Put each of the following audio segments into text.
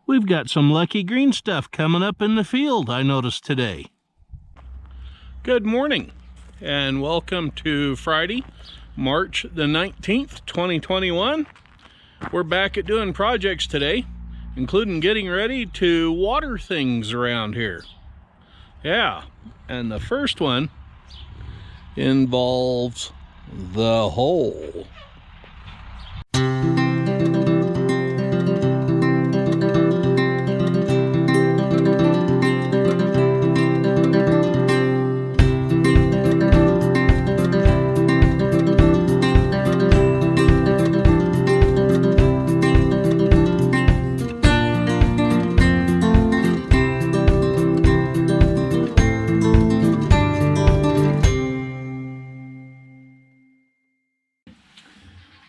We've got some lucky green stuff coming up in the field, I noticed today. Good morning, and welcome to Friday, March the 19th, 2021. We're back at doing projects today, including getting ready to water things around here. Yeah, and the first one involves the hole.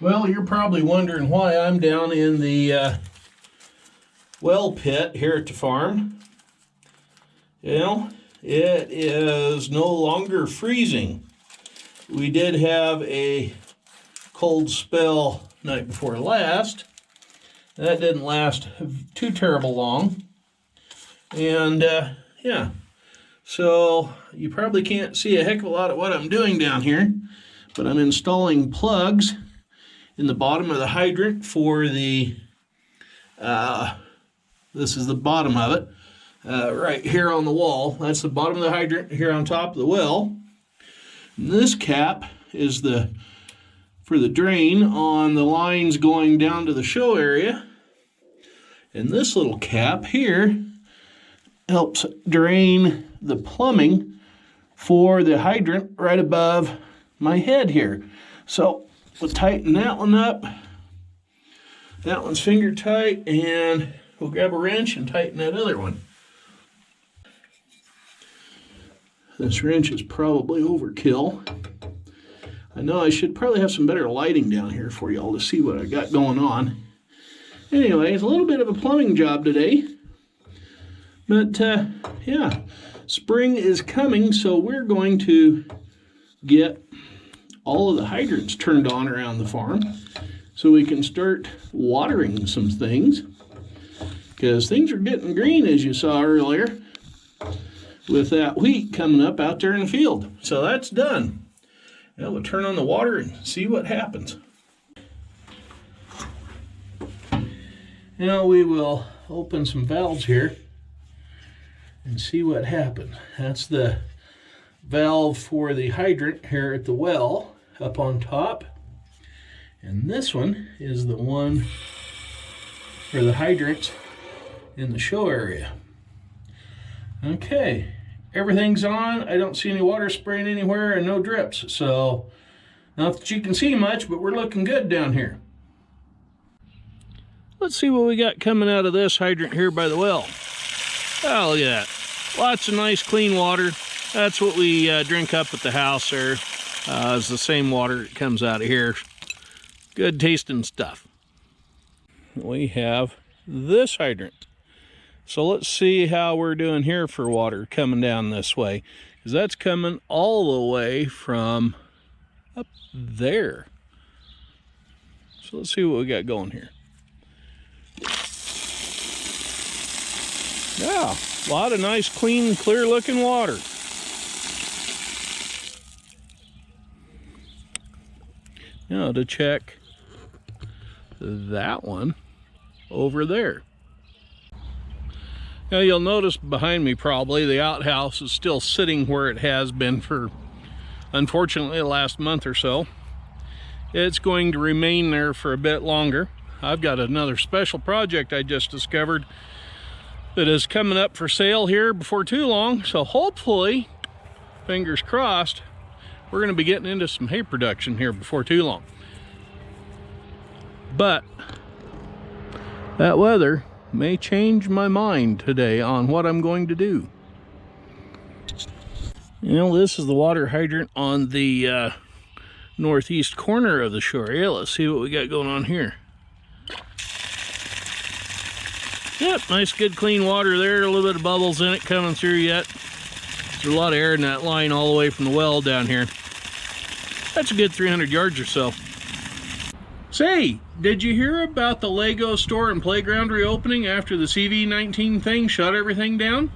Well, you're probably wondering why I'm down in the well pit here at the farm. You know, it is no longer freezing. We did have a cold spell night before last. That didn't last too terrible long. And yeah, so you probably can't see a heck of a lot of what I'm doing down here, but I'm installing plugs in the bottom of the hydrant for the, this is the bottom of it, right here on the wall. That's the bottom of the hydrant here on top of the well. And this cap is for the drain on the lines going down to the show area. And this little cap here helps drain the plumbing for the hydrant right above my head here. So we'll tighten that one up. That one's finger tight, and we'll grab a wrench and tighten that other one. This wrench is probably overkill. I know I should probably have some better lighting down here for y'all to see what I got going on. Anyway, it's a little bit of a plumbing job today. But yeah, spring is coming, so we're going to get all of the hydrants turned on around the farm so we can start watering some things, because things are getting green, as you saw earlier, with that wheat coming up out there in the field. So that's done. Now we'll turn on the water and see what happens. Now we will open some valves here and see what happens. That's the valve for the hydrant here at the well up on top, and this one is the one for the hydrant in the show area. Okay, everything's on. I don't see any water spraying anywhere and no drips, so not that you can see much, but we're looking good down here. Let's see what we got coming out of this hydrant here by the well. Oh, look at that. Lots of nice clean water. That's what we drink up at the house there. It's the same water that comes out of here. Good tasting stuff. We have this hydrant. So let's see how we're doing here for water coming down this way, because that's coming all the way from up there. So let's see what we got going here. Yeah, a lot of nice, clean, clear looking water. Now to check that one over there. Now you'll notice behind me probably the outhouse is still sitting where it has been for, unfortunately, the last month or so. It's going to remain there for a bit longer. I've got another special project I just discovered that is coming up for sale here before too long, so hopefully, fingers crossed, we're going to be getting into some hay production here before too long. But that weather may change my mind today on what I'm going to do. You know, this is the water hydrant on the northeast corner of the shore area. Let's see what we got going on here. Yep, nice good clean water there. A little bit of bubbles in it coming through yet. There's a lot of air in that line all the way from the well down here. That's a good 300 yards or so. Say, Did you hear about the Lego store and playground reopening after the CV-19 thing shut everything down?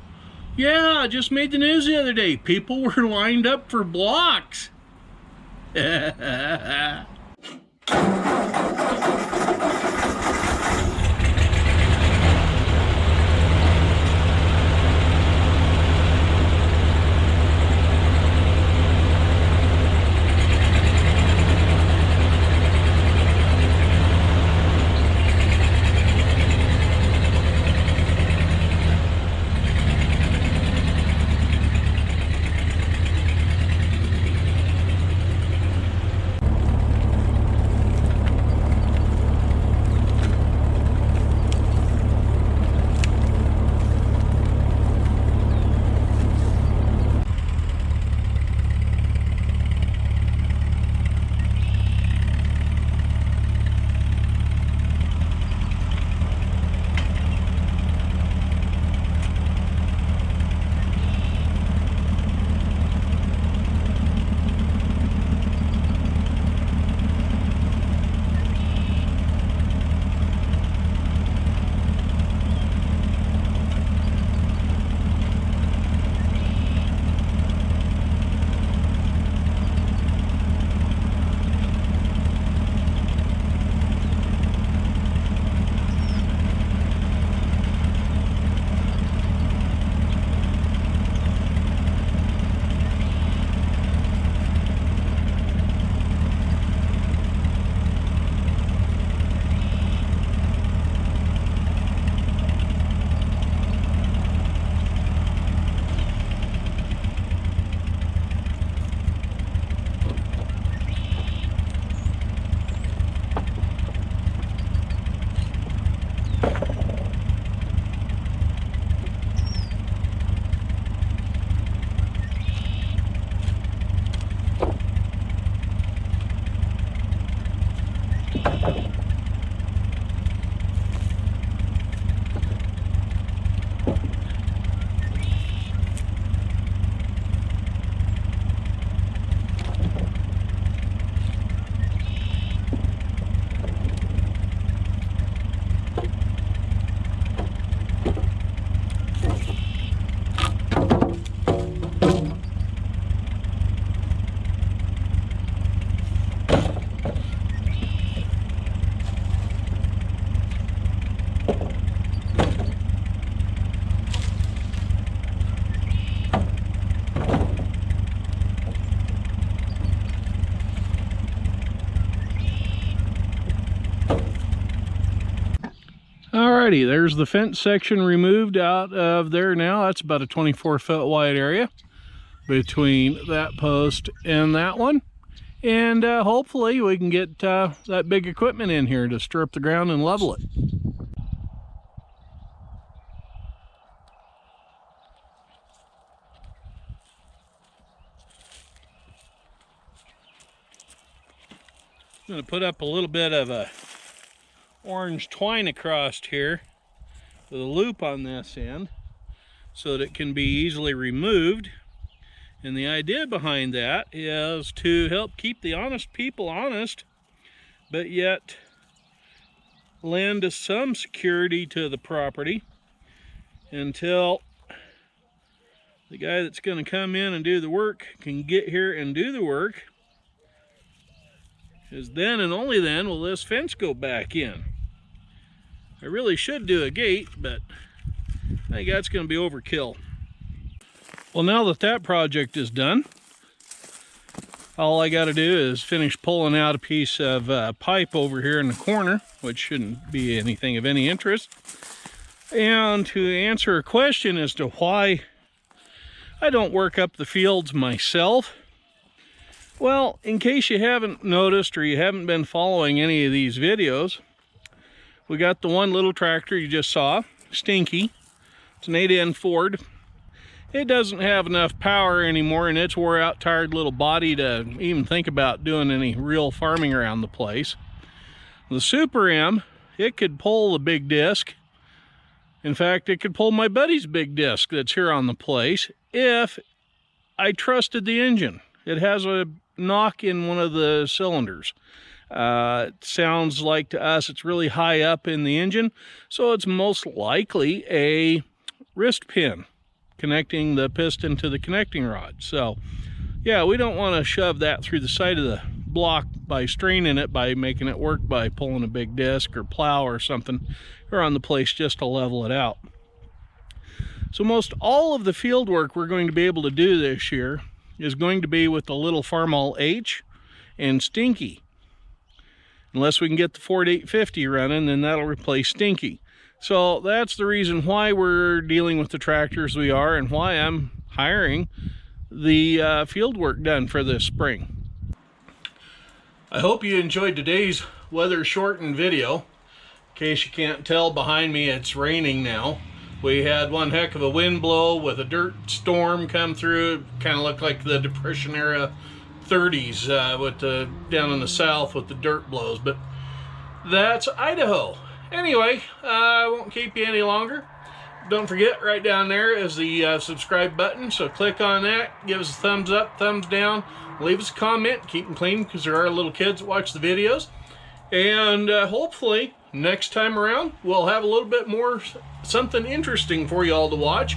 Yeah, I just made the news the other day. People were lined up for blocks. Alrighty, there's the fence section removed out of there now. That's about a 24-foot wide area between that post and that one. And hopefully we can get that big equipment in here to strip the ground and level it. I'm going to put up a little bit of a orange twine across here with a loop on this end so that it can be easily removed. And the idea behind that is to help keep the honest people honest, but yet lend some security to the property until the guy that's going to come in and do the work can get here and do the work. Because then and only then will this fence go back in. I really should do a gate, but I think that's going to be overkill. Well, now that that project is done, all I got to do is finish pulling out a piece of pipe over here in the corner, which shouldn't be anything of any interest. And to answer a question as to why I don't work up the fields myself, well, in case you haven't noticed or you haven't been following any of these videos, we got the one little tractor you just saw, Stinky. It's an 8N Ford. It doesn't have enough power anymore, and its wore out, tired little body to even think about doing any real farming around the place. The Super M, it could pull the big disc. In fact, it could pull my buddy's big disc that's here on the place if I trusted the engine. It has a knock in one of the cylinders. It sounds like to us it's really high up in the engine, so it's most likely a wrist pin connecting the piston to the connecting rod. So yeah, we don't want to shove that through the side of the block by straining it, by making it work by pulling a big disc or plow or something around the place just to level it out. So most all of the field work we're going to be able to do this year is going to be with the little Farmall H and Stinky. Unless we can get the Ford 850 running, then that'll replace Stinky. So that's the reason why we're dealing with the tractors we are, and why I'm hiring the field work done for this spring. I hope you enjoyed today's weather shortened video. In case you can't tell, behind me it's raining now. We had one heck of a wind blow with a dirt storm come through. It kind of looked like the Depression era 30s with the down in the south with the dirt blows, but that's Idaho. Anyway, I won't keep you any longer. Don't forget, right down there is the subscribe button, so click on that, give us a thumbs up, thumbs down, leave us a comment, keep them clean because there are little kids that watch the videos, and hopefully next time around we'll have a little bit more something interesting for you all to watch.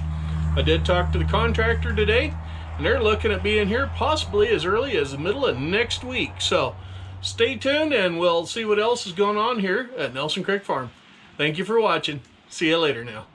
I did talk to the contractor today, and they're looking at being here possibly as early as the middle of next week. So stay tuned and we'll see what else is going on here at Nelson Creek Farm. Thank you for watching. See you later now.